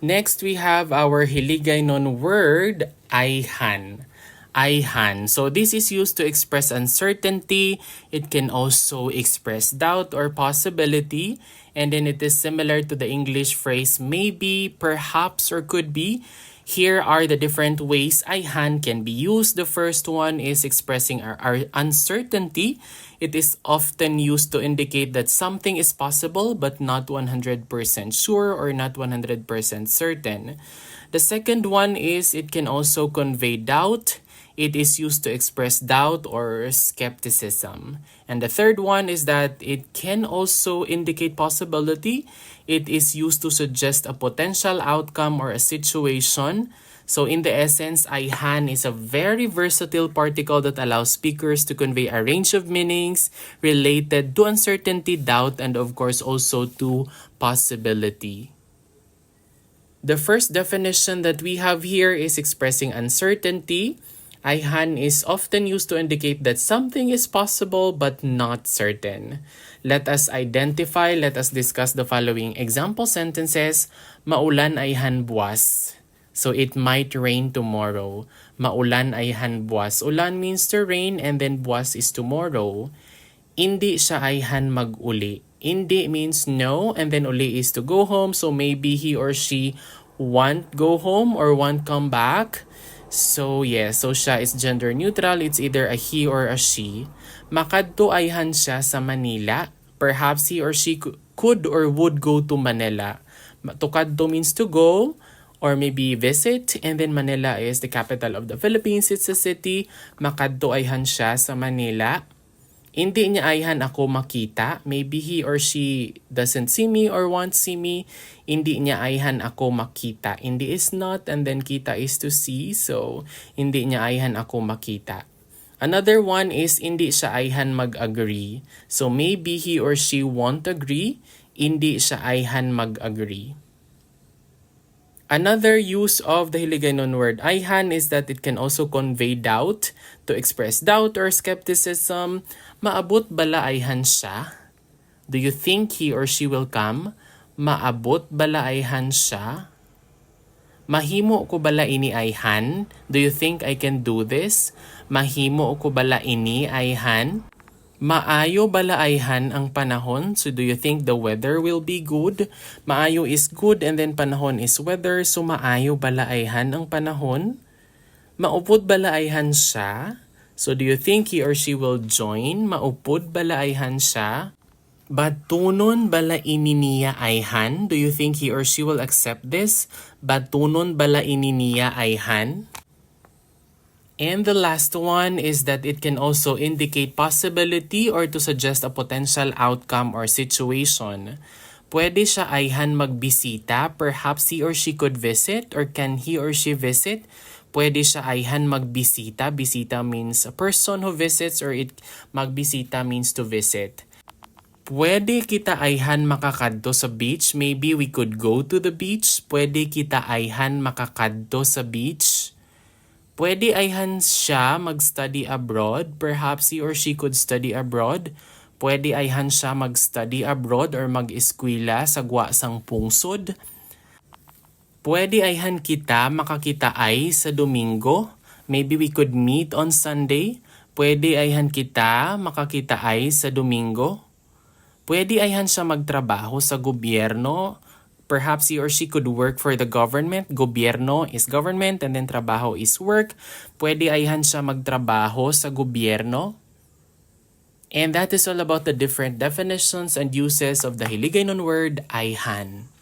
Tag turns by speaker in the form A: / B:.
A: Next, we have our Hiligaynon word, AYHAN. AYHAN. So this is used to express uncertainty. It can also express doubt or possibility. And then it is similar to the English phrase maybe, perhaps, or could be. Here are the different ways AYHAN can be used. The first one is expressing our uncertainty. It is often used to indicate that something is possible but not 100% sure or not 100% certain. The second one is it can also convey doubt. It is used to express doubt or skepticism. And the third one is that it can also indicate possibility. It is used to suggest a potential outcome or a situation. So in the essence, AYHAN is a very versatile particle that allows speakers to convey a range of meanings related to uncertainty, doubt, and of course also to possibility. The first definition that we have here is expressing uncertainty. AYHAN is often used to indicate that something is possible but not certain. Let us discuss the following example sentences. Maulan AYHAN buwas. So it might rain tomorrow. Maulan AYHAN buwas. Ulan means to rain and then buwas is tomorrow. Hindi siya AYHAN mag-uli. Hindi means no and then uli is to go home. So maybe he or she won't go home or won't come back. So so siya is gender neutral. It's either a he or a she. Makadto AYHAN siya sa Manila. Perhaps he or she could or would go to Manila. Tukadto means to go or maybe visit. And then Manila is the capital of the Philippines. It's a city. Makadto AYHAN siya sa Manila. Hindi niya AYHAN ako makita. Maybe he or she doesn't see me or won't see me. Hindi niya AYHAN ako makita. Hindi is not and then kita is to see. So, hindi niya AYHAN ako makita. Another one is hindi siya AYHAN mag-agree. So, maybe he or she won't agree. Hindi siya AYHAN mag-agree. Another use of the Hiligaynon word AYHAN is that it can also convey doubt, to express doubt or skepticism. Maabot bala AYHAN siya? Do you think he or she will come? Maabot bala AYHAN siya? Mahimo ko bala ini AYHAN? Do you think I can do this? Mahimo ko bala ini AYHAN? Maayo bala AYHAN ang panahon? So do you think the weather will be good? Maayo is good and then panahon is weather. So maayo bala AYHAN ang panahon? Maupod bala AYHAN siya? So do you think he or she will join? Maupod bala AYHAN siya? Batunon bala ini niya AYHAN? Do you think he or she will accept this? Batunon bala ini niya AYHAN? And the last one is that it can also indicate possibility or to suggest a potential outcome or situation. Pwede siya AYHAN magbisita. Perhaps he or she could visit or can he or she visit. Pwede siya AYHAN magbisita. Bisita means a person who visits or magbisita means to visit. Pwede kita AYHAN makakadto sa beach. Maybe we could go to the beach. Pwede kita AYHAN makakadto sa beach. Pwede AYHAN siya mag-study abroad. Perhaps he or she could study abroad. Pwede AYHAN siya mag-study abroad or mag-eskwela sa gwasang pungsod. Pwede AYHAN kita makakita ay sa Domingo. Maybe we could meet on Sunday. Pwede AYHAN kita makakita ay sa Domingo. Pwede AYHAN siya magtrabaho sa gobyerno. Perhaps he or she could work for the government. Gobyerno is government and then trabaho is work. Pwede AYHAN siya magtrabaho sa gobyerno. And that is all about the different definitions and uses of the Hiligaynon word AYHAN.